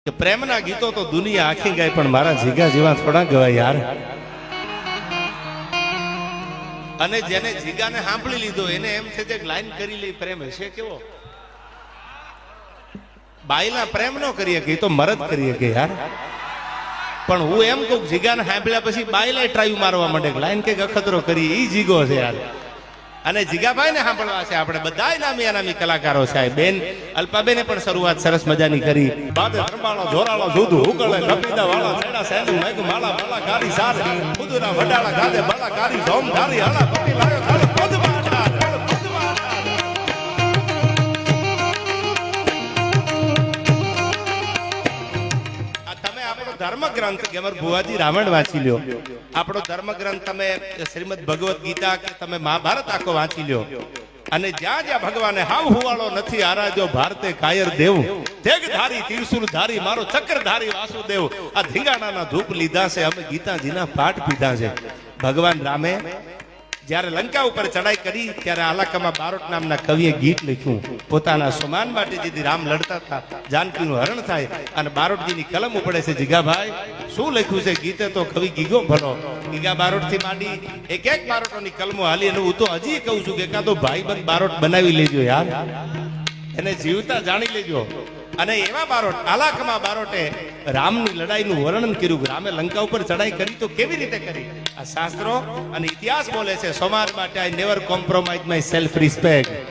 કે પ્રેમના ગીતો તો દુનિયા આખી ગાય, પણ મારા જીગા જેવા થોડા ગવાય યાર. અને જેને જીગાને સાંભળી લીધો એને એમ છે કે લાઈન કરી લે, પ્રેમ હશે કેવો. બાઈના પ્રેમ નો કરીએ કે તો મરદ કરીએ કે યાર. પણ હું એમ કહું જીગાને સાંભળ્યા પછી બાઈલા ટ્રાય મારવા માંડે, લાઈન કે અખતરો કરી, ઈ જીગો છે યાર. અને જીગાભાઈ ને સાંભળવા છે આપણે બધા નામી અનામી કલાકારો છે. બેન અલ્પાબેને પણ શરૂઆત સરસ મજાની કરી. બાદે ધરમાળો જોરાળો જુદું ઉકળે લપીદા વાળા છેડા સેનું મેઘ માળા માળા કારી સાર ખુદરા વડાળા ગાદે બાળા કારી ઝોમ ધારી હળા પટી લાયો ધારી પદમાં ધર્મ ગ્રંથ કે અમાર ભુવાજી રાવણ વાંચી લ્યો. આપણો ધર્મ ગ્રંથ તમે શ્રીમદ ભગવદ ગીતા કે તમે મહાભારત આખો વાંચી લ્યો. અને જ્યાં જ્યાં ભગવાને હાવ હુવાળો નથી આરાજો ભારતે કાયર દેવ તેગધારી ત્રિશુલધારી મારો ચક્રધારી વાસુદેવ આ ધીંગાણાના ધૂપ લીધા છે, અમે ગીતાજીના પાઠ પીધા છે. ભગવાન રામે જ્યારે લંકા ઉપર ચડાઈ કરી ત્યારે આલાકામાં બારોટ નામના કવિએ ગીત લખ્યું. પોતાના સમાન માટે જેથી રામ લડતા હતા, જાનકીનું હરણ થાય અને બારોટજીની કલમ ઉપડે છે. જીગાભાઈ શું લખ્યું છે ગીતે? તો કવિ ગીગો ભલો ગીગા બારોટ થી માંડી એક એક બારોટોની કલમો હાલી. અને હું તો હજી કહું છું કે એકાદો ભાઈબંધ બારોટ બનાવી લેજો યાર, એને જીવતા જાણી લેજો. અને એવા બારોટ આલાકમાં બારોટે રામની લડાઈનું વર્ણન કર્યું. રામે લંકા ઉપર ચડાઈ કરી તો કેવી રીતે કરી? આ શાસ્ત્રો અને ઇતિહાસ બોલે છે સમાજ માટે I never compromise my self respect.